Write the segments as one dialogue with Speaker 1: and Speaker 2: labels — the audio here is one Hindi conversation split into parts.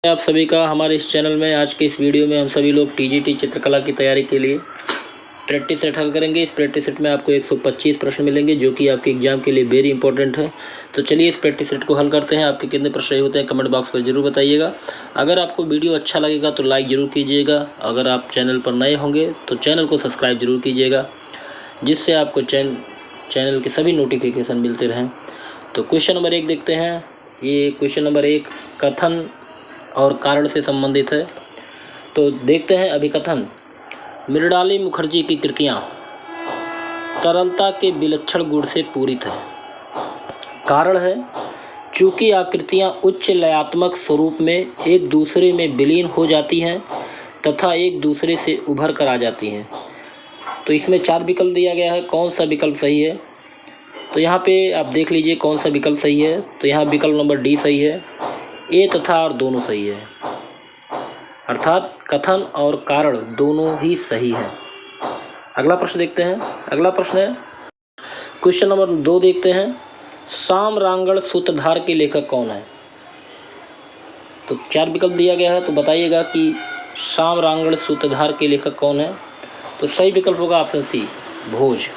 Speaker 1: आप सभी का हमारे इस चैनल में। आज के इस वीडियो में हम सभी लोग टीजीटी चित्रकला की तैयारी के लिए प्रैक्टिस सेट हल करेंगे। इस प्रैक्टिस सेट में आपको 125 प्रश्न मिलेंगे जो कि आपके एग्जाम के लिए वेरी इंपॉर्टेंट है। तो चलिए इस प्रैक्टिस सेट को हल करते हैं। आपके कितने प्रश्न सही होते हैं कमेंट बॉक्स पर जरूर बताइएगा। अगर आपको वीडियो अच्छा लगेगा तो लाइक ज़रूर कीजिएगा। अगर आप चैनल पर नए होंगे तो चैनल को सब्सक्राइब जरूर कीजिएगा, जिससे आपको चैनल के सभी नोटिफिकेशन मिलते रहें। तो क्वेश्चन नंबर 1 देखते हैं। ये क्वेश्चन नंबर 1 कथन और कारण से संबंधित है। तो देखते हैं अभिकथन। मृणालिनी मुखर्जी की कृतियाँ तरलता के विलक्षण गुण से पूरित है। कारण है चूँकि आकृतियाँ उच्च लयात्मक स्वरूप में एक दूसरे में विलीन हो जाती हैं तथा एक दूसरे से उभर कर आ जाती हैं। तो इसमें 4 विकल्प दिया गया है, कौन सा विकल्प सही है। तो यहाँ पे आप देख लीजिए कौन सा विकल्प सही है। तो यहाँ विकल्प नंबर डी सही है, ए तथा और दोनों सही है, अर्थात कथन और कारण दोनों ही सही हैं। अगला प्रश्न देखते हैं। अगला प्रश्न है क्वेश्चन नंबर 2 देखते हैं। साम्रांगण सूत्रधार के लेखक कौन है। तो 4 विकल्प दिया गया है, तो बताइएगा कि साम्रांगण सूत्रधार के लेखक कौन है। तो सही विकल्प होगा ऑप्शन सी, भोज।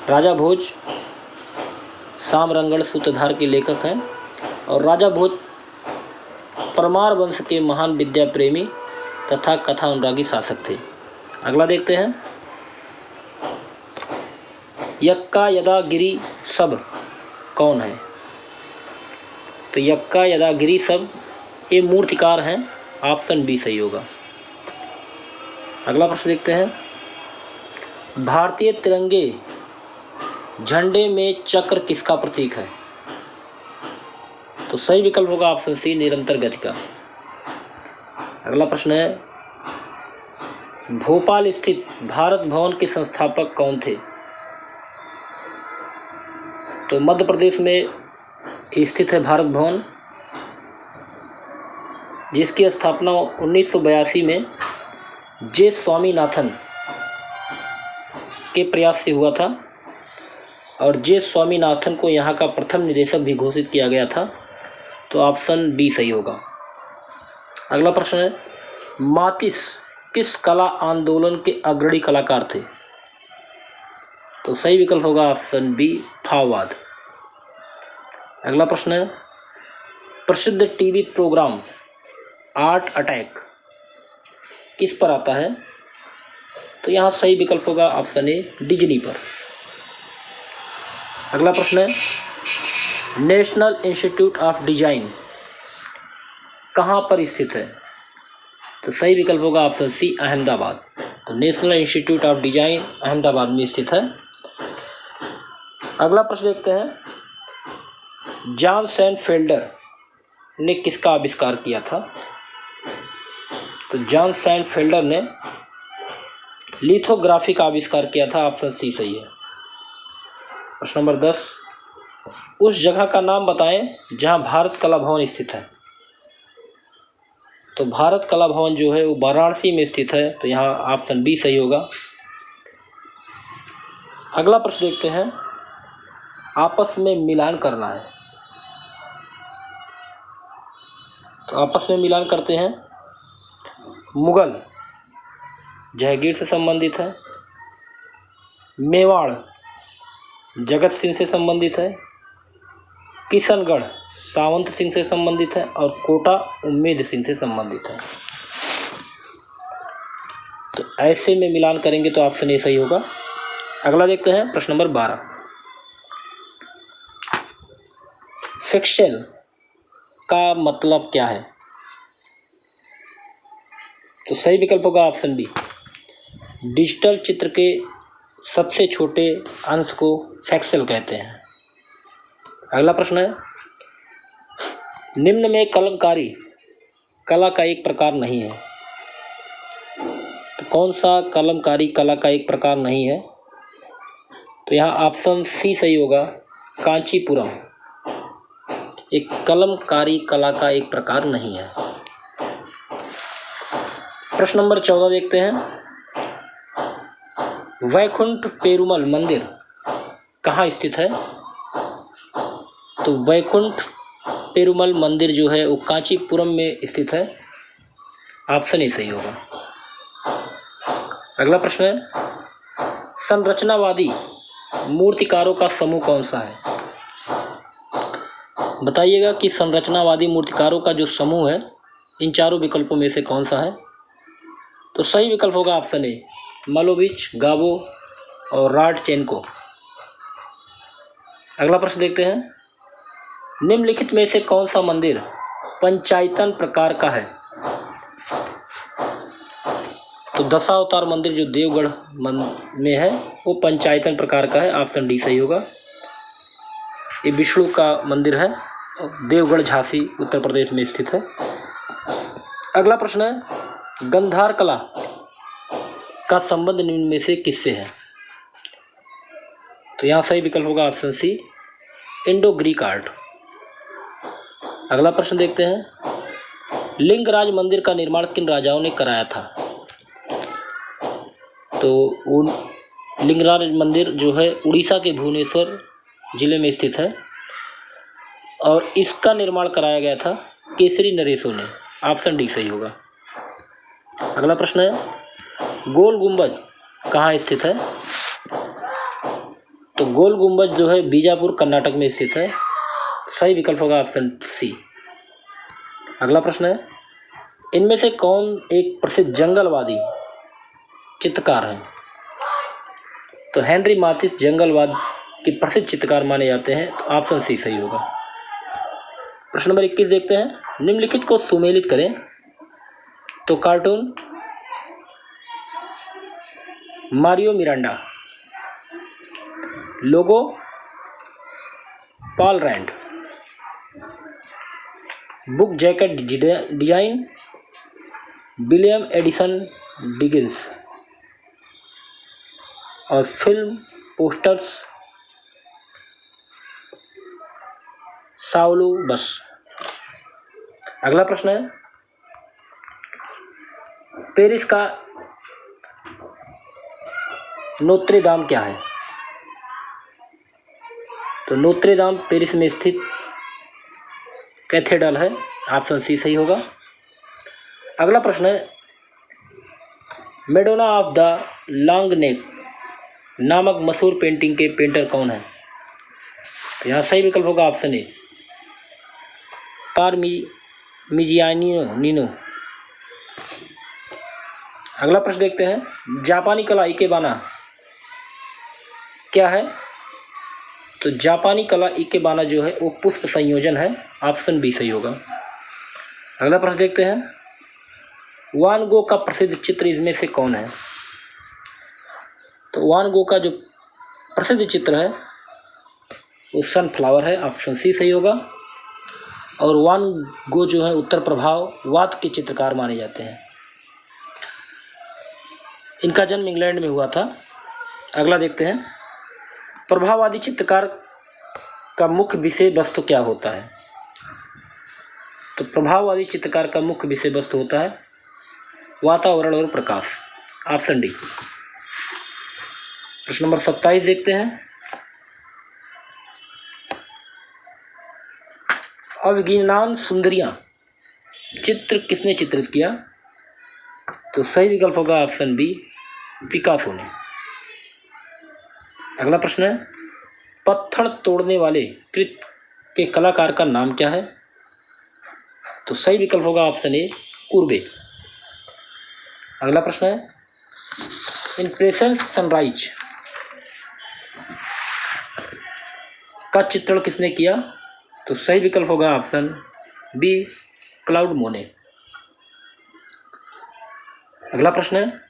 Speaker 1: राजा भोज साम्रांगण सूत्रधार के लेखक हैं और राजा भोज परमार वंश के महान विद्या प्रेमी तथा कथा अनुरागी शासक थे। अगला देखते हैं। यक्का यदा गिरी सब कौन है। तो यक्का यदा गिरी सब ये मूर्तिकार हैं, ऑप्शन बी सही होगा। अगला प्रश्न देखते हैं। भारतीय तिरंगे झंडे में चक्र किसका प्रतीक है। तो सही विकल्प होगा ऑप्शन सी, निरंतर गति का। अगला प्रश्न है। भोपाल स्थित भारत भवन के संस्थापक कौन थे। तो मध्य प्रदेश में स्थित है भारत भवन, जिसकी स्थापना 1982 में जे स्वामीनाथन के प्रयास से हुआ था और जे स्वामीनाथन को यहाँ का प्रथम निदेशक भी घोषित किया गया था। तो ऑप्शन बी सही होगा। अगला प्रश्न है। मातिस किस कला आंदोलन के अग्रणी कलाकार थे। तो सही विकल्प होगा ऑप्शन बी, भाववाद। अगला प्रश्न है। प्रसिद्ध टीवी प्रोग्राम आर्ट अटैक किस पर आता है। तो यहाँ सही विकल्प होगा ऑप्शन ए, डिज्नी पर। अगला प्रश्न है। नेशनल इंस्टीट्यूट ऑफ डिजाइन कहाँ पर स्थित है। तो सही विकल्प होगा ऑप्शन सी, अहमदाबाद। तो national institute of design Ahmedabad में स्थित है। अगला प्रश्न देखते हैं। जॉन सैनफेल्डर ने किसका आविष्कार किया था। तो जॉन सैनफेल्डर ने लिथोग्राफी का आविष्कार किया था, ऑप्शन सी सही है। प्रश्न नंबर 10। उस जगह का नाम बताएं जहां भारत कला भवन स्थित है। तो भारत कला भवन जो है वो वाराणसी में स्थित है। तो यहाँ ऑप्शन बी सही होगा। अगला प्रश्न देखते हैं। आपस में मिलान करना है। तो आपस में मिलान करते हैं। मुगल जहांगीर से संबंधित है, मेवाड़ जगत सिंह से संबंधित है, किशनगढ़ सावंत सिंह से संबंधित है और कोटा उम्मेद सिंह से संबंधित है। तो ऐसे में मिलान करेंगे तो ऑप्शन ए सही होगा। अगला देखते हैं प्रश्न नंबर 12। पिक्सेल का मतलब क्या है। तो सही विकल्प होगा ऑप्शन बी, डिजिटल चित्र के सबसे छोटे अंश को पिक्सेल कहते हैं। अगला प्रश्न है। निम्न में कलमकारी कला का एक प्रकार नहीं है। तो कौन सा कलमकारी कला का एक प्रकार नहीं है। तो यहाँ ऑप्शन सी सही होगा, कांचीपुरम एक कलमकारी कला का एक प्रकार नहीं है। प्रश्न नंबर 14 देखते हैं। वैकुंठ पेरुमल मंदिर कहाँ स्थित है। तो वैकुंठ पेरुमल मंदिर जो है वो कांचीपुरम में स्थित है। ऑप्शन ए सही होगा। अगला प्रश्न है, संरचनावादी मूर्तिकारों का समूह कौन सा है? बताइएगा कि संरचनावादी मूर्तिकारों का जो समूह है इन चारों विकल्पों में से कौन सा है? तो सही विकल्प होगा ऑप्शन ए, मालोविच, गाबो और राडचेंको। अगला प्रश्न देखते हैं, निम्नलिखित में से कौन सा मंदिर पंचायतन प्रकार का है? तो दशावतार मंदिर जो देवगढ़ में है वो पंचायतन प्रकार का है। ऑप्शन डी सही होगा। ये विष्णु का मंदिर है, देवगढ़ झांसी उत्तर प्रदेश में स्थित है। अगला प्रश्न है, गंधार कला का संबंध निम्न में से किससे है? तो यहाँ सही विकल्प होगा option C, Indo Greek art. अगला प्रश्न देखते हैं, लिंगराज मंदिर का निर्माण किन राजाओं ने कराया था? तो वो लिंगराज मंदिर जो है उड़ीसा के भुवनेश्वर जिले में स्थित है और इसका निर्माण कराया गया था केसरी नरेशों ने। ऑप्शन डी सही होगा। अगला प्रश्न है, गोल गुंबज कहाँ स्थित है? तो गोल गुंबज जो है बीजापुर कर्नाटक में स्थित है। सही विकल्प होगा ऑप्शन सी। अगला प्रश्न है, इनमें से कौन एक प्रसिद्ध जंगलवादी चित्रकार है? तो हेनरी माथिस जंगलवाद के प्रसिद्ध चित्रकार माने जाते हैं। तो ऑप्शन सी सही होगा। प्रश्न नंबर 21 देखते हैं, निम्नलिखित को सुमेलित करें। तो cartoon Mario Miranda, logo Paul Rand, book jacket design William Addison Dwiggins और फिल्म पोस्टर्स साउलू बस। अगला प्रश्न है, पेरिस का नोत्रे दाम क्या है? तो नोत्रे दाम पेरिस में स्थित कैथेड्रल है। ऑप्शन सी सही होगा। अगला प्रश्न है, Madonna of the long neck नामक मशहूर पेंटिंग के पेंटर कौन है? तो यहाँ सही विकल्प होगा ऑप्शन ए, पारमिजियानो। अगला प्रश्न देखते हैं, जापानी कला इकेबाना क्या है? तो जापानी कला इकेबाना जो है वो पुष्प संयोजन है। ऑप्शन बी सही होगा। अगला प्रश्न देखते हैं, वान गो का प्रसिद्ध चित्र इनमें से कौन है? तो वान गो का जो प्रसिद्ध चित्र है वो सनफ्लावर है। ऑप्शन सी सही होगा। और वान गो जो है उत्तर प्रभाववाद के चित्रकार माने जाते हैं। इनका जन्म इंग्लैंड में हुआ था। अगला देखते हैं, प्रभाववादी चित्रकार का मुख्य विषय वस्तु क्या होता है? तो प्रभाववादी चित्रकार का मुख्य विषय वस्तु होता है वातावरण और प्रकाश। Option D. प्रश्न नंबर 27 देखते हैं, अवगिनान सुंदरियां चित्र किसने चित्रित किया? तो सही विकल्प होगा ऑप्शन बी, पिकासो ने। अगला प्रश्न है, पत्थर तोड़ने वाले कृत के कलाकार का नाम क्या है? तो सही विकल्प होगा ऑप्शन ए, कुर्बे। अगला प्रश्न है, इम्प्रेशन सनराइज का चित्रण किसने किया? तो सही विकल्प होगा ऑप्शन बी, क्लाउड मोने। अगला प्रश्न है,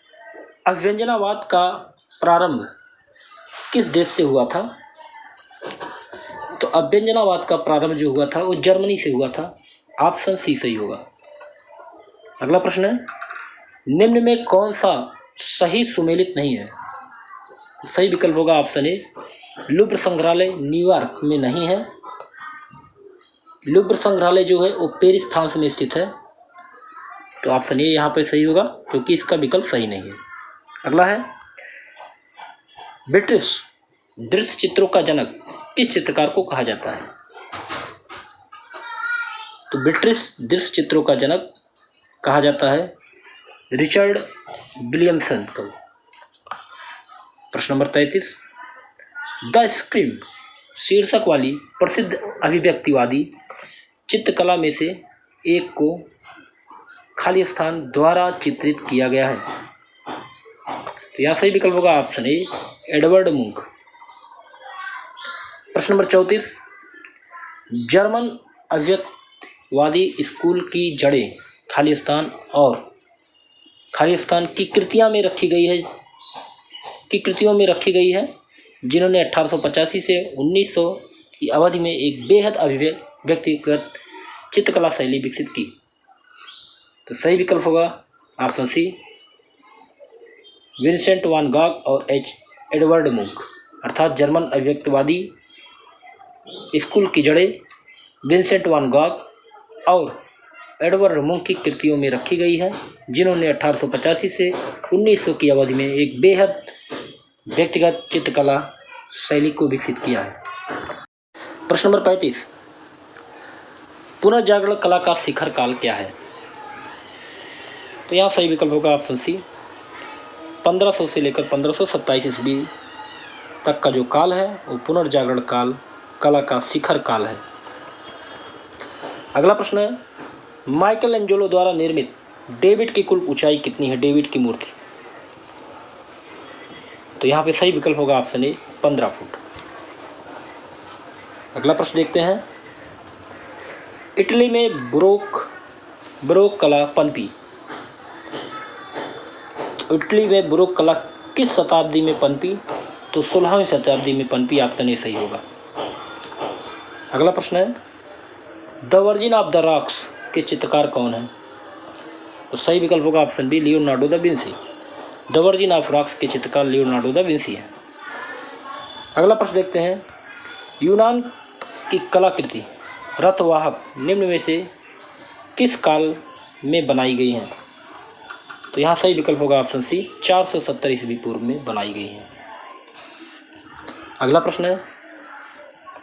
Speaker 1: अभ्यंजनावाद का प्रारंभ किस देश से हुआ था? तो अभ्यंजनावाद का प्रारंभ जो हुआ था वो जर्मनी से हुआ था। ऑप्शन सी सही होगा। अगला प्रश्न है, निम्न में कौन सा सही सुमेलित नहीं है? सही विकल्प होगा ऑप्शन ए, लुब्र संग्रहालय न्यूयॉर्क में नहीं है। लुब्र संग्रहालय जो है वो पेरिस फ्रांस में स्थित है। तो ऑप्शन ए यहाँ पे सही होगा क्योंकि इसका विकल्प सही नहीं है। अगला है, ब्रिटिश दृश्य चित्रों का जनक किस चित्रकार को कहा जाता है? तो ब्रिटिश दृश्य चित्रों का जनक कहा जाता है रिचर्ड विलियमसन को। प्रश्न नंबर 33, द स्क्रीम शीर्षक वाली प्रसिद्ध अभिव्यक्तिवादी चित्रकला में से एक को खाली स्थान द्वारा चित्रित किया गया है। तो यहाँ सही विकल्प होगा ऑप्शन ए एडवर्ड मुंक। प्रश्न नंबर 34, जर्मन अभिव्यक्तिवादी स्कूल की जड़ें खाली स्थान और खाली स्थान की कृतियों में रखी गई है जिन्होंने 1885 से 1900 की अवधि में एक बेहद व्यक्तिगत चित्रकला शैली विकसित की। तो सही विकल्प होगा ऑप्शन सी विंसेंट वान गॉग और एडवर्ड मुंक। अर्थात जर्मन अभिव्यक्तिवादी स्कूल की जड़ें विंसेंट वान गॉग और एडवर्ड मुंक की कृतियों में रखी गई है जिन्होंने 1885 से 1900 की अवधि में एक बेहद व्यक्तिगत चित्रकला शैली को विकसित किया है। प्रश्न नंबर 35, पुनर्जागरण कला का शिखर काल क्या है? तो यहाँ सही विकल्प होगा ऑप्शन सी 1500 से लेकर 1527 ईस्वी तक का जो काल है वो पुनर्जागरण काल कला का शिखर काल है। अगला प्रश्न है, माइकल एंजेलो द्वारा निर्मित डेविड की कुल ऊंचाई कितनी है? डेविड की मूर्ति। तो यहाँ पे सही विकल्प होगा ऑप्शन ए 15 फुट। अगला प्रश्न देखते हैं, इटली में बरोक कला पनपी। इटली में बरोक कला किस शताब्दी में पनपी? तो 16वीं शताब्दी में पनपी। ऑप्शन ए सही होगा। अगला प्रश्न है, the Virgin of the Rocks के चित्रकार कौन है? तो सही विकल्प होगा option B Leonardo da Vinci. The Virgin of Rocks के चित्रकार लियोनार्डो दा विंसी है। अगला प्रश्न देखते हैं, यूनान की कलाकृति रथवाहक निम्न में से किस काल में बनाई गई हैं? तो यहाँ सही विकल्प होगा ऑप्शन सी 470 ईस्वी पूर्व में बनाई गई हैं। अगला प्रश्न है,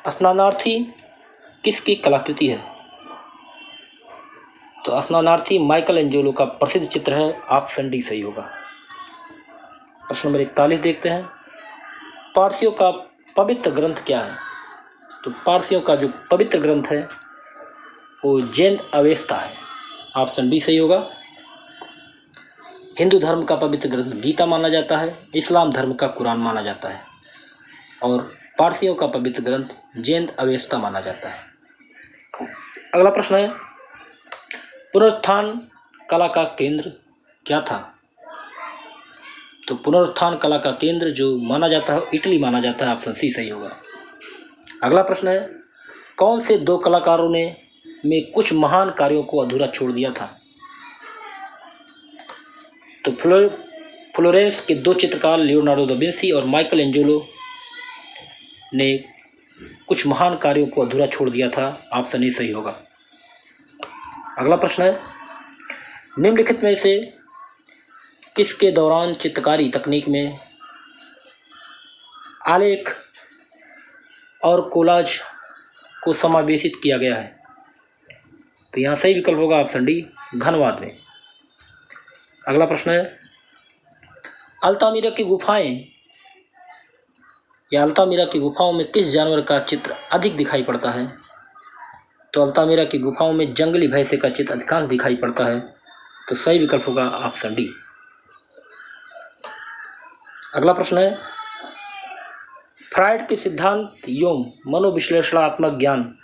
Speaker 1: स्नानार्थी किसकी कलाकृति है? तो स्नानार्थी माइकल एंजेलो का प्रसिद्ध चित्र है। ऑप्शन डी सही होगा। प्रश्न नंबर 41 देखते हैं, पारसियों का पवित्र ग्रंथ क्या है? तो पारसियों का जो पवित्र ग्रंथ है वो जैन अवेस्ता है। ऑप्शन बी सही होगा। हिंदू धर्म का पवित्र ग्रंथ गीता माना जाता है, इस्लाम धर्म का कुरान माना जाता है और पारसियों का पवित्र ग्रंथ जैन अवेस्ता माना जाता है। अगला प्रश्न है, पुनरुत्थान कला का केंद्र क्या था? तो पुनरुत्थान कला का केंद्र जो माना जाता है इटली माना जाता है। ऑप्शन सी सही होगा। अगला प्रश्न है, कौन से दो कलाकारों ने में कुछ महान कार्यों को अधूरा छोड़ दिया था? तो फ्लोरेंस के दो चित्रकार लियोनार्डो दा विंसी और माइकल एंजेलो ने कुछ महान कार्यों को अधूरा छोड़ दिया था। ऑप्शन ए सही होगा। अगला प्रश्न है, निम्नलिखित में से किसके दौरान चित्रकारी तकनीक में आलेख और कोलाज को समावेशित किया गया है? तो यहाँ सही विकल्प होगा ऑप्शन डी घनवाद में। अगला प्रश्न है, अल्तामिरा की गुफाएं या अल्तामिरा की गुफाओं में किस जानवर का चित्र अधिक दिखाई पड़ता है? तो अल्तामिरा की गुफाओं में जंगली भैंसे का चित्र अधिकांश दिखाई पड़ता है। तो सही विकल्प होगा ऑप्शन डी। अगला प्रश्न है, फ्रायड के सिद्धांत एवं मनोविश्लेषणात्मक ज्ञान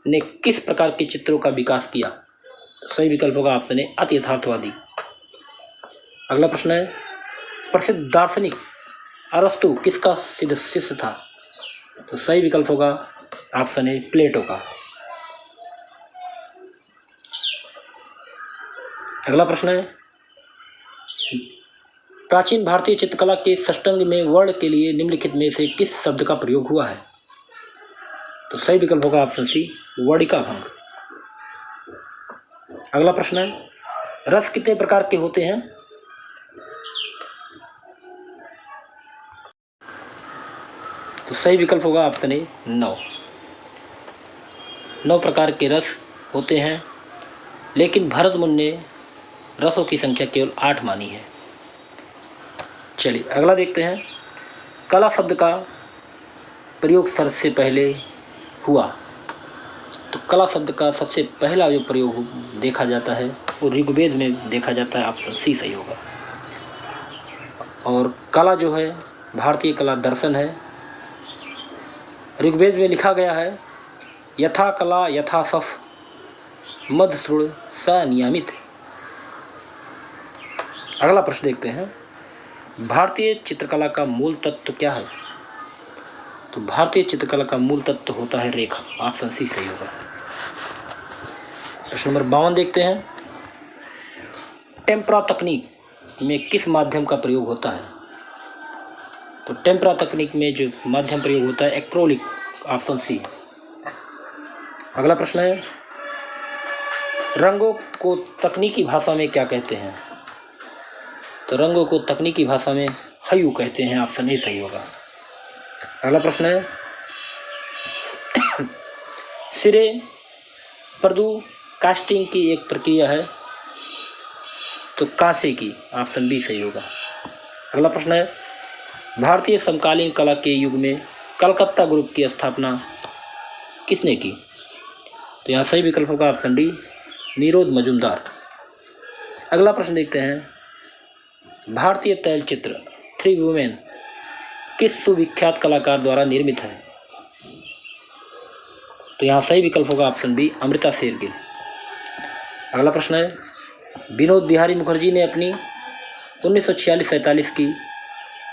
Speaker 1: ने किस प्रकार के चित्रों का विकास किया? सही विकल्प होगा ऑप्शन ए अति यथार्थवादी। अगला प्रश्न है, प्रसिद्ध दार्शनिक अरस्तु किसका शिष्य था? तो सही विकल्प होगा ऑप्शन ए प्लेटो का। अगला प्रश्न है, प्राचीन भारतीय चित्रकला के षष्ठांग में वर्ण के लिए निम्नलिखित में से किस शब्द का प्रयोग हुआ है? तो सही विकल्प होगा ऑप्शन सी वर्णिका भंग। अगला प्रश्न है, रस कितने प्रकार के होते हैं? तो सही विकल्प होगा ऑप्शन ए 9 प्रकार के रस होते हैं, लेकिन भरत मुनि ने रसों की संख्या केवल 8 मानी है। चलिए अगला देखते हैं। कला शब्द का प्रयोग सबसे पहले हुआ, तो कला शब्द का सबसे पहला जो प्रयोग देखा जाता है वो ऋग्वेद में देखा जाता है। ऑप्शन सी सही होगा। और कला जो है भारतीय कला दर्शन है। ऋग्वेद में लिखा गया है यथा कला यथा सफ मधुश्रुण स नियमित। अगला प्रश्न देखते हैं। भारतीय चित्रकला का मूल तत्व क्या है? तो भारतीय चित्रकला का मूल तत्व होता है रेखा। ऑप्शन सी सही होगा। प्रश्न नंबर 52 देखते हैं। टेम्परा तकनीक में किस माध्यम का प्रयोग होता है? तो टेम्परा तकनीक में जो माध्यम प्रयोग होता है एक्रोलिक। Option C. अगला प्रश्न है रंगों को तकनीकी भाषा में क्या कहते हैं? तो रंगों को तकनीकी भाषा में हयू कहते हैं। ऑप्शन ए सही होगा। अगला प्रश्न है सिरे पर्दू कास्टिंग की एक प्रक्रिया है, तो कांसे की। ऑप्शन बी सही होगा। अगला प्रश्न है भारतीय समकालीन कला के युग में कलकत्ता ग्रुप की स्थापना किसने की? तो यहाँ सही विकल्प होगा ऑप्शन डी निरोध मजुमदार। अगला प्रश्न देखते हैं। भारतीय तैलचित्र थ्री वुमेन किस सुविख्यात कलाकार द्वारा निर्मित है? तो यहाँ सही विकल्प होगा ऑप्शन बी अमृता शेरगिल। अगला प्रश्न है विनोद बिहारी मुखर्जी ने अपनी 1946-47 की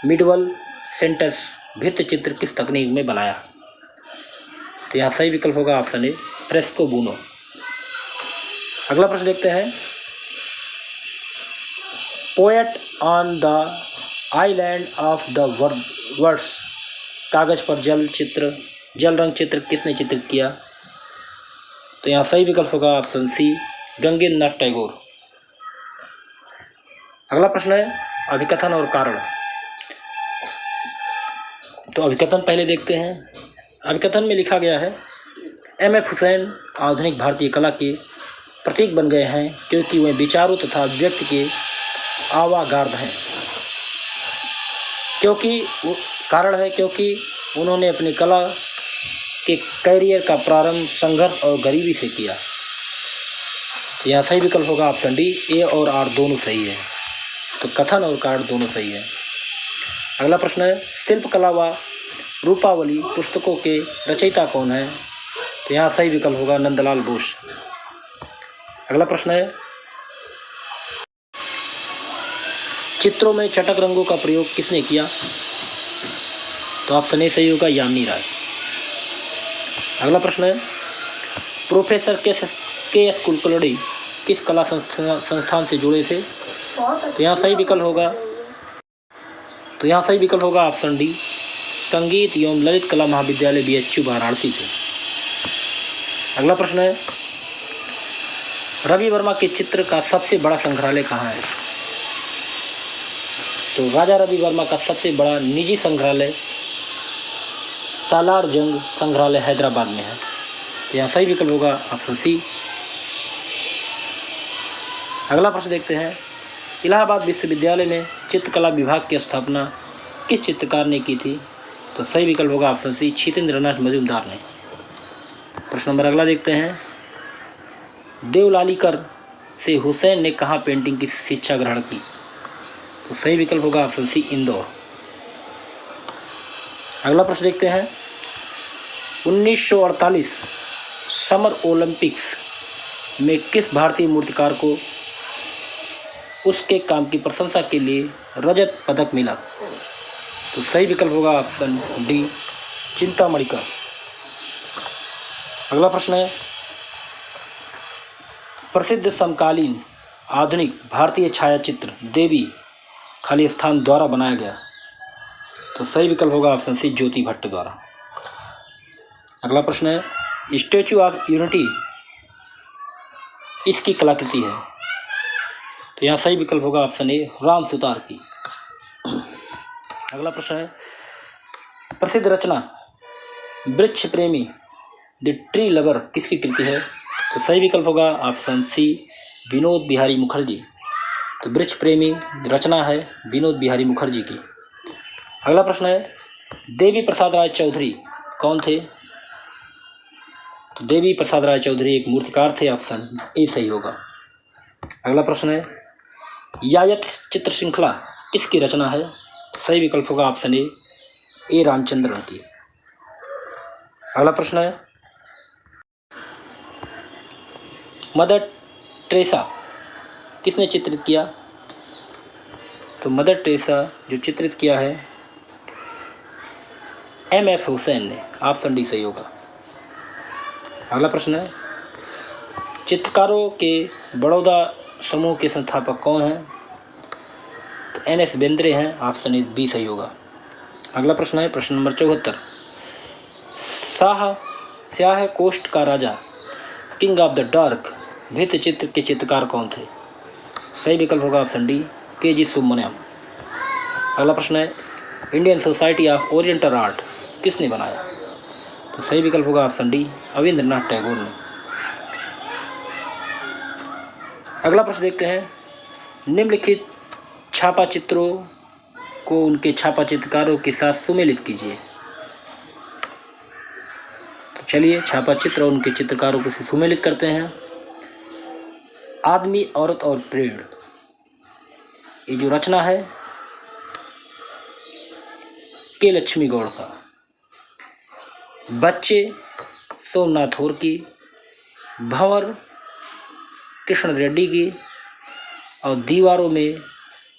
Speaker 1: मिडवल सेंटेंस भित्ति चित्र किस तकनीक में बनाया? तो यहाँ सही विकल्प होगा ऑप्शन ए फ्रेस्को बूनो। अगला प्रश्न देखते हैं। Poet on the island of the words कागज पर जल रंग चित्र किसने चित्रित किया? तो यहाँ सही विकल्प होगा ऑप्शन सी गंगेन्द्र नाथ टैगोर। अगला प्रश्न है अभिकथन और कारण। तो अभिकथन पहले देखते हैं। अभिकथन में लिखा गया है M.F. हुसैन आधुनिक भारतीय कला के प्रतीक बन गए हैं क्योंकि वे विचारों तथा व्यक्ति के आवागार्द हैं। क्योंकि उन्होंने अपनी कला के कैरियर का प्रारंभ संघर्ष और गरीबी से किया। तो यहाँ सही विकल्प होगा ऑप्शन डी ए और आर दोनों सही है। तो कथन और कारण दोनों सही है। अगला प्रश्न है शिल्पकला व रूपावली पुस्तकों के रचयिता कौन है? तो यहाँ सही विकल्प होगा नंदलाल बोस। अगला प्रश्न है चित्रों में चटक रंगों का प्रयोग किसने किया? तो ऑप्शन ए सही होगा यामिनी राय। अगला प्रश्न है प्रोफेसर के एस कुलकर्णी किस कला संस्थान से जुड़े थे? तो यहाँ सही विकल्प होगा ऑप्शन डी संगीत एवं ललित कला महाविद्यालय BHU वाराणसी से। अगला प्रश्न है रवि वर्मा के चित्र का सबसे बड़ा संग्रहालय कहाँ है? तो राजा रवि वर्मा का सबसे बड़ा निजी संग्रहालय सालार जंग संग्रहालय हैदराबाद में है। तो यहाँ सही विकल्प होगा ऑप्शन सी। अगला प्रश्न देखते हैं इलाहाबाद विश्वविद्यालय में चित्रकला विभाग की स्थापना किस चित्रकार ने की थी? तो सही विकल्प होगा ऑप्शन सी छितेंद्रनाथ मजूमदार ने। प्रश्न नंबर अगला देखते हैं देवलालीकर से हुसैन ने कहाँ पेंटिंग की शिक्षा ग्रहण की? तो सही विकल्प होगा ऑप्शन सी इंदौर। अगला प्रश्न देखते हैं 1948 समर ओलंपिक्स में किस भारतीय मूर्तिकार को उसके काम की प्रशंसा के लिए रजत पदक मिला? तो सही विकल्प होगा ऑप्शन डी चिंतामणि का। अगला प्रश्न है प्रसिद्ध समकालीन आधुनिक भारतीय छायाचित्र देवी खालिस्तान द्वारा बनाया गया। तो सही विकल्प होगा ऑप्शन सी ज्योति भट्ट द्वारा। अगला प्रश्न है स्टैचू ऑफ यूनिटी इसकी कलाकृति है। तो यहाँ सही विकल्प होगा ऑप्शन ए राम सुतार की। अगला प्रश्न है प्रसिद्ध रचना वृक्ष प्रेमी द ट्री लवर किसकी कृति है? तो सही विकल्प होगा ऑप्शन सी विनोद बिहारी मुखर्जी। तो वृक्ष प्रेमी रचना है विनोद बिहारी मुखर्जी की। अगला प्रश्न है देवी प्रसाद राय चौधरी कौन थे? तो देवी प्रसाद राय चौधरी एक मूर्तिकार थे, ऑप्शन ए सही होगा। अगला प्रश्न है यायक चित्र श्रृंखला किसकी रचना है? सही विकल्प होगा ऑप्शन ए रामचंद्रन की। अगला प्रश्न है मदर टेरेसा किसने चित्रित किया? तो मदर टेरेसा जो चित्रित किया है M.F. हुसैन ने, ऑप्शन डी सही होगा। अगला प्रश्न है चित्रकारों के बड़ौदा समूह के संस्थापक कौन हैं? तो N.S. बेंद्रे हैं, ऑप्शन बी सही होगा। अगला प्रश्न है प्रश्न नंबर 74 स्याह कोष्ठ का राजा किंग ऑफ द डार्क भित्ति चित्र के चित्रकार कौन थे? सही विकल्प होगा ऑप्शन डी के.जी. सुब्रमण्यम। अगला प्रश्न है Indian society of oriental art किसने बनाया? तो सही विकल्प होगा ऑप्शन डी रविंद्रनाथ टैगोर ने। अगला प्रश्न देखते हैं निम्नलिखित छापा चित्रों को उनके छापा चित्रकारों के साथ सुमेलित कीजिए। तो चलिए छापा चित्र और उनके चित्रकारों को सुमेलित करते हैं। आदमी औरत और पेड़ ये जो रचना है के लक्ष्मी गौड़ का। बच्चे सोमनाथ होर की, भंवर कृष्ण रेड्डी की और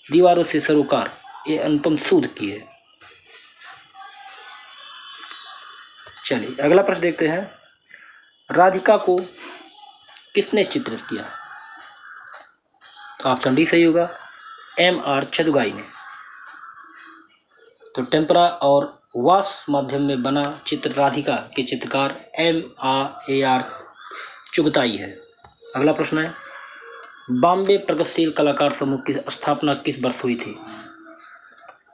Speaker 1: दीवारों से सरोकार ये अनुपम सूद की है। चलिए अगला प्रश्न देखते हैं राधिका को किसने चित्रित किया? तो ऑप्शन डी सही होगा M.R. छदुगाई ने। तो टेम्परा और वास माध्यम में बना चित्र राधिका के चित्रकार M.R. चुगताई है। अगला प्रश्न है बॉम्बे प्रगतिशील कलाकार समूह की स्थापना किस वर्ष हुई थी?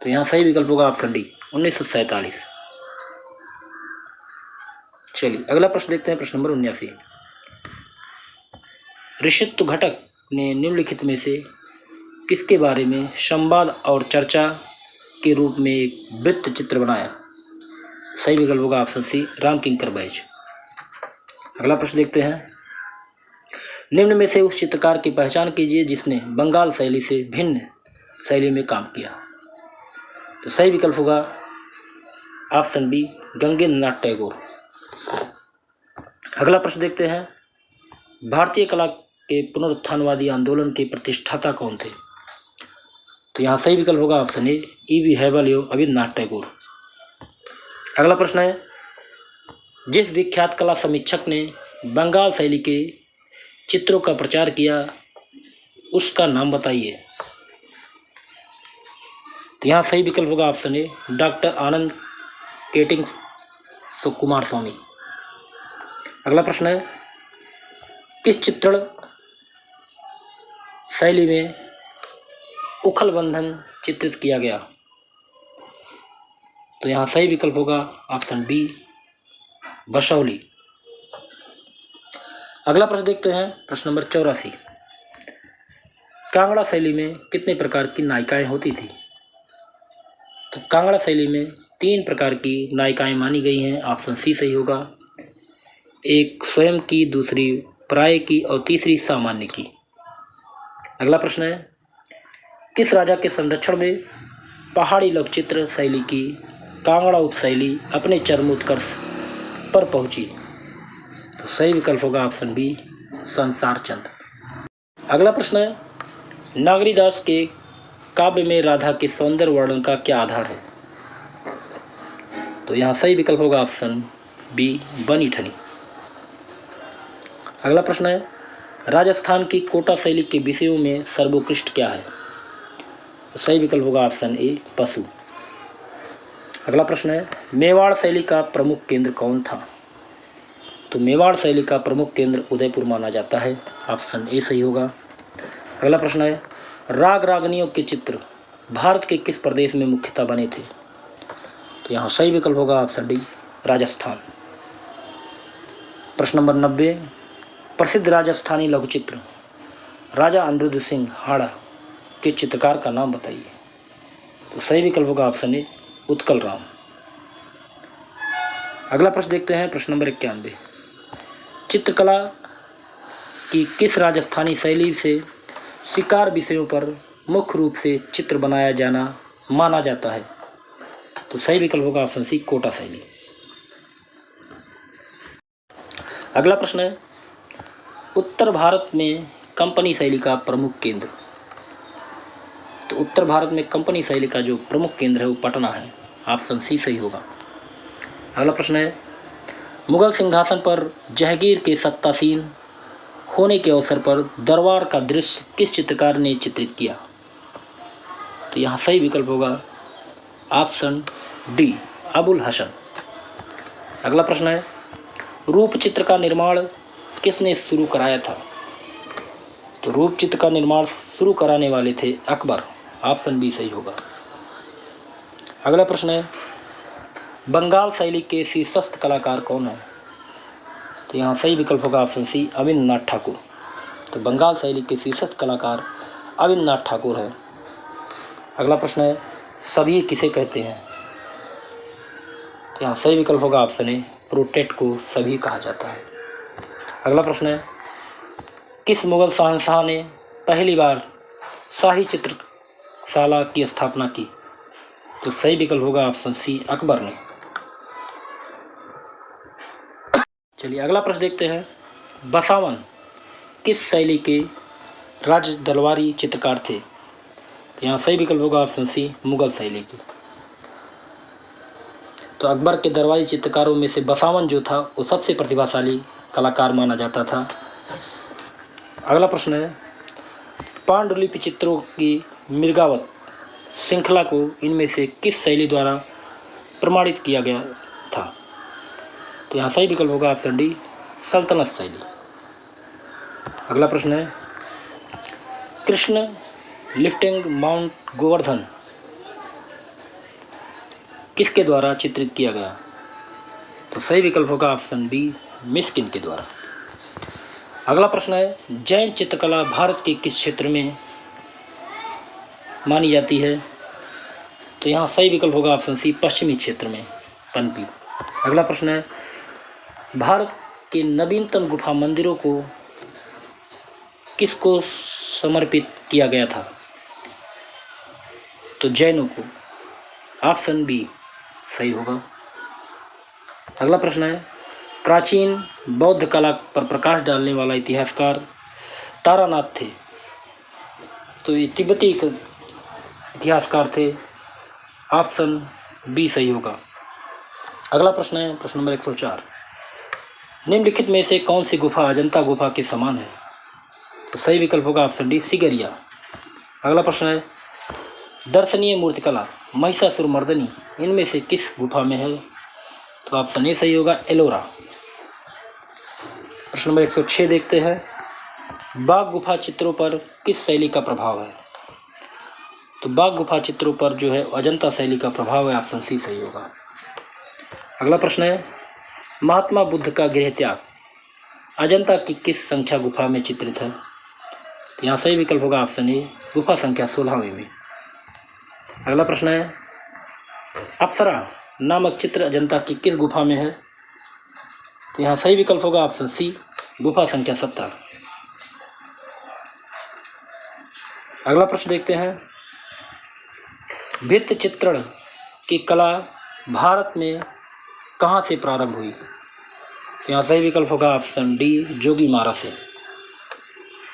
Speaker 1: तो यहाँ सही विकल्प होगा ऑप्शन डी 1947। चलिए अगला प्रश्न देखते हैं प्रश्न नंबर 79 ऋषित्व घटक ने निम्नलिखित में से किसके बारे में संवाद और चर्चा के रूप में एक वृत्त चित्र बनाया? सही विकल्प होगा ऑप्शन सी रामकिंकर बैज। अगला प्रश्न देखते हैं निम्न में से उस चित्रकार की पहचान कीजिए जिसने बंगाल शैली से भिन्न शैली में काम किया। तो सही विकल्प होगा ऑप्शन बी गंगेंद्र नाथ टैगोर। अगला प्रश्न देखते हैं भारतीय कला के पुनरुत्थानवादी आंदोलन के प्रतिष्ठाता कौन थे? तो यहाँ सही विकल्प होगा ऑप्शन ए E.V. हैवल एवं रविन्द्रनाथ टैगोर। अगला प्रश्न है जिस विख्यात कला समीक्षक ने बंगाल शैली के चित्रों का प्रचार किया उसका नाम बताइए। तो यहाँ सही विकल्प होगा ऑप्शन ए डॉक्टर आनंद केटिंग सुकुमार स्वामी। अगला प्रश्न है किस चित्रण शैली में उखल बंधन चित्रित किया गया? तो यहाँ सही विकल्प होगा ऑप्शन बी बसौली। अगला प्रश्न देखते हैं प्रश्न नंबर 84 कांगड़ा शैली में कितने प्रकार की नायिकाएं होती थी? तो कांगड़ा शैली में 3 प्रकार की नायिकाएं मानी गई हैं, ऑप्शन सी सही होगा। एक स्वयं की, दूसरी प्राय की और तीसरी सामान्य की। अगला प्रश्न है किस राजा के संरक्षण में पहाड़ी लोकचित्र शैली की कांगड़ा उपशैली अपने चरमोत्कर्ष पर पहुंची? तो सही विकल्प होगा ऑप्शन बी संसार चंद। अगला प्रश्न है नागरीदास के काव्य में राधा के सौंदर्य वर्णन का क्या आधार है? तो यहाँ सही विकल्प होगा ऑप्शन बी बनी ठनी। अगला प्रश्न है राजस्थान की कोटा शैली के विषयों में सर्वोत्कृष्ट क्या है? तो सही विकल्प होगा ऑप्शन ए पशु। अगला प्रश्न है मेवाड़ शैली का प्रमुख केंद्र कौन था? तो मेवाड़ शैली का प्रमुख केंद्र उदयपुर माना जाता है, ऑप्शन ए सही होगा। अगला प्रश्न है राग रागनियों के चित्र भारत के किस प्रदेश में मुख्यतः बने थे? तो यहाँ सही विकल्प होगा ऑप्शन डी राजस्थान। प्रश्न नंबर 90 प्रसिद्ध राजस्थानी लघुचित्र राजा अनिरुद्ध सिंह हाड़ा के चित्रकार का नाम बताइए। तो सही विकल्प होगा ऑप्शन ए उत्कल राम। अगला प्रश्न देखते हैं, प्रश्न नंबर 91। चित्रकला की किस राजस्थानी शैली से शिकार विषयों पर मुख्य रूप से चित्र बनाया जाना माना जाता है? तो सही विकल्प होगा ऑप्शन सी कोटा शैली। अगला प्रश्न है, उत्तर भारत में कंपनी शैली का प्रमुख केंद्र। तो उत्तर भारत में कंपनी शैली का जो प्रमुख केंद्र है वो पटना है। ऑप्शन सी सही होगा। अगला प्रश्न है, मुगल सिंहासन पर जहांगीर के सत्तासीन होने के अवसर पर दरबार का दृश्य किस चित्रकार ने चित्रित किया? तो यहाँ सही विकल्प होगा ऑप्शन डी अबुल हसन। अगला प्रश्न है, रूप चित्र का निर्माण किसने शुरू कराया था? तो रूप चित्र का निर्माण शुरू कराने वाले थे अकबर। ऑप्शन बी सही होगा। अगला प्रश्न है, बंगाल शैली के शीर्षस्थ कलाकार कौन है? तो यहाँ सही विकल्प होगा ऑप्शन सी अविन्द्रनाथ ठाकुर। तो बंगाल शैली के शीर्षस्थ कलाकार अविन्द्रनाथ ठाकुर है। अगला प्रश्न है, सभी किसे कहते हैं? तो यहाँ सही विकल्प होगा ऑप्शन ए प्रोटेट को सभी कहा जाता है। अगला प्रश्न है, किस मुगल शहंशाह ने पहली बार शाही चित्रशाला की स्थापना की? तो सही विकल्प होगा ऑप्शन सी अकबर ने। चलिए अगला प्रश्न देखते हैं, बसावन किस शैली के राज दरबारी चित्रकार थे? तो यहाँ सही विकल्प होगा ऑप्शन सी मुगल शैली के। तो अकबर के दरबारी चित्रकारों में से बसावन जो था वो सबसे प्रतिभाशाली कलाकार माना जाता था। अगला प्रश्न है, पांडुलिपि चित्रों की मृगावत श्रृंखला को इनमें से किस शैली द्वारा प्रमाणित किया गया था? तो यहाँ सही विकल्प होगा ऑप्शन डी सल्तनत शैली। अगला प्रश्न है, कृष्ण लिफ्टिंग माउंट गोवर्धन किसके द्वारा चित्रित किया गया? तो सही विकल्प होगा ऑप्शन बी मिस्किन के द्वारा। अगला प्रश्न है, जैन चित्रकला भारत के किस क्षेत्र में मानी जाती है? तो यहाँ सही विकल्प होगा ऑप्शन सी पश्चिमी क्षेत्र में पनपी। अगला प्रश्न है, भारत के नवीनतम गुफा मंदिरों को किसको समर्पित किया गया था? तो जैनों को। ऑप्शन बी सही होगा। अगला प्रश्न है, प्राचीन बौद्ध कला पर प्रकाश डालने वाला इतिहासकार तारानाथ थे। तो ये तिब्बती इतिहासकार थे। ऑप्शन बी सही होगा। अगला प्रश्न है, प्रश्न नंबर 104। निम्नलिखित में से कौन सी गुफा अजंता गुफा के समान है? तो सही विकल्प होगा ऑप्शन डी सिगरिया। अगला प्रश्न है, दर्शनीय मूर्तिकला महिषासुरमर्दिनी इनमें से किस गुफा में है? तो ऑप्शन ए सही होगा एलोरा। प्रश्न नंबर 106 देखते हैं, बाघ गुफा चित्रों पर किस शैली का प्रभाव है? तो बाघ गुफा चित्रों पर जो है अजंता शैली का प्रभाव है। ऑप्शन सी सही होगा। अगला प्रश्न है, महात्मा बुद्ध का गृह त्याग अजंता की किस संख्या गुफा में चित्रित है? यहाँ सही विकल्प होगा ऑप्शन ए गुफा संख्या 16वीं में। अगला प्रश्न है, अप्सरा नामक चित्र अजंता की किस गुफा में है? तो यहाँ सही विकल्प होगा ऑप्शन सी गुफा संख्या 17। अगला प्रश्न देखते हैं, भित्ति चित्रण की कला भारत में कहाँ से प्रारंभ हुई? तो यहाँ सही विकल्प होगा ऑप्शन डी जोगीमारा से।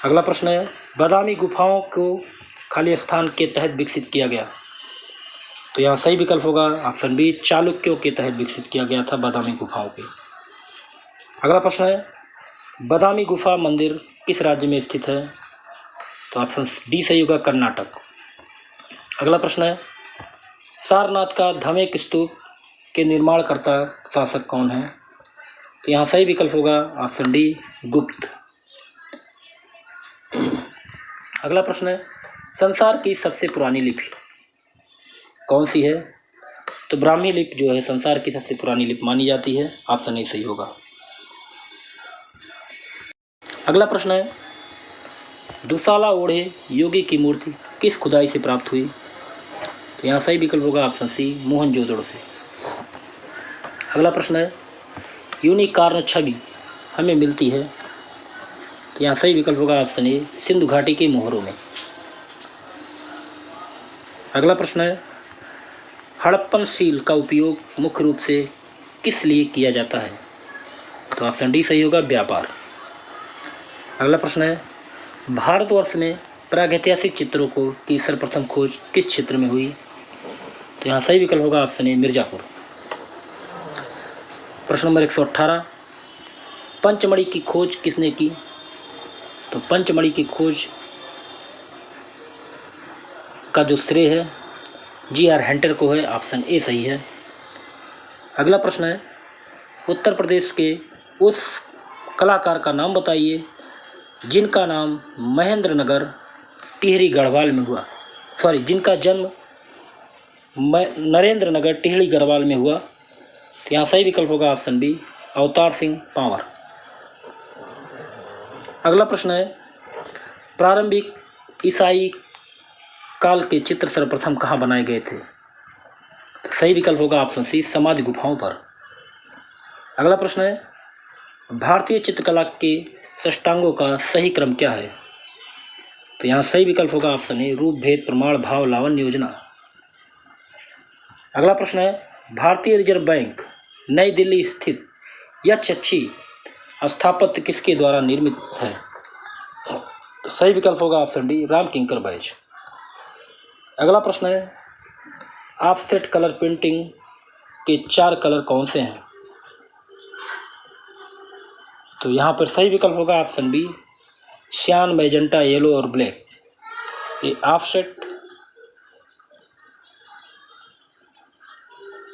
Speaker 1: अगला प्रश्न है, बादामी गुफाओं को खाली स्थान के तहत विकसित किया गया? तो यहाँ सही विकल्प होगा ऑप्शन बी चालुक्यों के तहत विकसित किया गया था बादामी गुफाओं के। अगला प्रश्न है, बादामी गुफा मंदिर किस राज्य में स्थित है? तो ऑप्शन डी सही होगा कर्नाटक। अगला प्रश्न है, सारनाथ का धमेक स्तूप के निर्माणकर्ता शासक कौन है? तो यहाँ सही विकल्प होगा ऑप्शन डी गुप्त। अगला प्रश्न है, संसार की सबसे पुरानी लिपि कौन सी है? तो ब्राह्मी लिपि जो है संसार की सबसे पुरानी लिपि मानी जाती है। ऑप्शन ए सही होगा। अगला प्रश्न है, दुशाला ओढ़े योगी की मूर्ति किस खुदाई से प्राप्त हुई? तो यहाँ सही विकल्प होगा ऑप्शन सी, मोहनजोदड़ो से। अगला प्रश्न है, यूनिकॉर्न छवि हमें मिलती है? तो यहाँ सही विकल्प होगा ऑप्शन ए, सिंधु घाटी के मोहरों में। अगला प्रश्न है, हड़प्पन सील का उपयोग मुख्य रूप से किस लिए किया जाता है? तो ऑप्शन डी सही होगा, व्यापार। अगला प्रश्न है, भारतवर्ष में प्रागैतिहासिक चित्रों को की सर्वप्रथम खोज किस क्षेत्र में हुई? तो यहाँ सही विकल्प होगा ऑप्शन ए, मिर्जापुर। प्रश्न नंबर 118, पंचमढ़ी की खोज किसने की? तो पंचमढ़ी की खोज का जो श्रेय है जी.आर. हंटर को है, ऑप्शन ए सही है। अगला प्रश्न है, उत्तर प्रदेश के उस कलाकार का नाम बताइए जिनका नाम महेंद्र नगर टिहरी गढ़वाल में हुआ, जिनका जन्म नरेंद्र नगर टिहरी गढ़वाल में हुआ। तो यहाँ सही विकल्प होगा option B, Avtar Singh power. अगला प्रश्न है, प्रारंभिक ईसाई काल के चित्र सर्वप्रथम कहाँ बनाए गए थे? तो सही विकल्प होगा ऑप्शन सी, समाधि गुफाओं पर। अगला प्रश्न है, भारतीय चित्रकला के षष्टांगों का सही क्रम क्या है? तो यहाँ सही विकल्प होगा ऑप्शन ए, रूप, भेद, प्रमाण, भाव, लावण्य, योजना। अगला प्रश्न है, भारतीय रिजर्व बैंक नई दिल्ली स्थित यह अच्छी स्थापत्य किसके द्वारा निर्मित है? तो सही विकल्प होगा ऑप्शन डी, राम किंकर बैज। अगला प्रश्न है, ऑफसेट कलर पेंटिंग के 4 कलर कौन से हैं? तो यहाँ पर सही विकल्प होगा ऑप्शन बी, श्यान, मैजेंटा, येलो और ब्लैक। ये ऑफसेट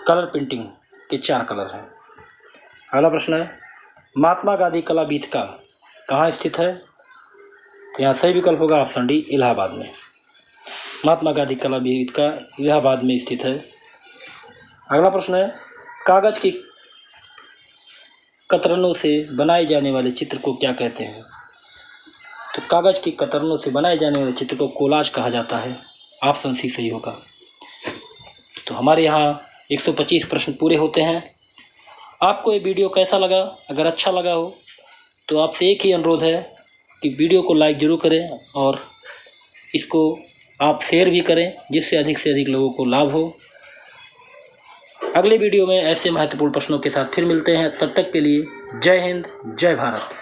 Speaker 1: कलर पेंटिंग के 4 कलर हैं। अगला प्रश्न है, महात्मा गांधी कला वीथिका कहाँ स्थित है? तो यहाँ सही विकल्प होगा ऑप्शन डी, इलाहाबाद में। महात्मा गांधी कला वीथिका इलाहाबाद में स्थित है। अगला प्रश्न है, कागज की कतरनों से बनाए जाने वाले चित्र को क्या कहते हैं? तो कागज की कतरनों से बनाए जाने वाले चित्र को कोलाज कहा जाता है, ऑप्शन सी सही होगा। तो हमारे यहाँ 125 प्रश्न पूरे होते हैं। आपको ये वीडियो कैसा लगा? अगर अच्छा लगा हो तो आपसे एक ही अनुरोध है कि वीडियो को लाइक ज़रूर करें और इसको आप शेयर भी करें, जिससे अधिक से अधिक लोगों को लाभ हो। अगले वीडियो में ऐसे महत्वपूर्ण प्रश्नों के साथ फिर मिलते हैं। तब तक के लिए जय हिंद, जय भारत।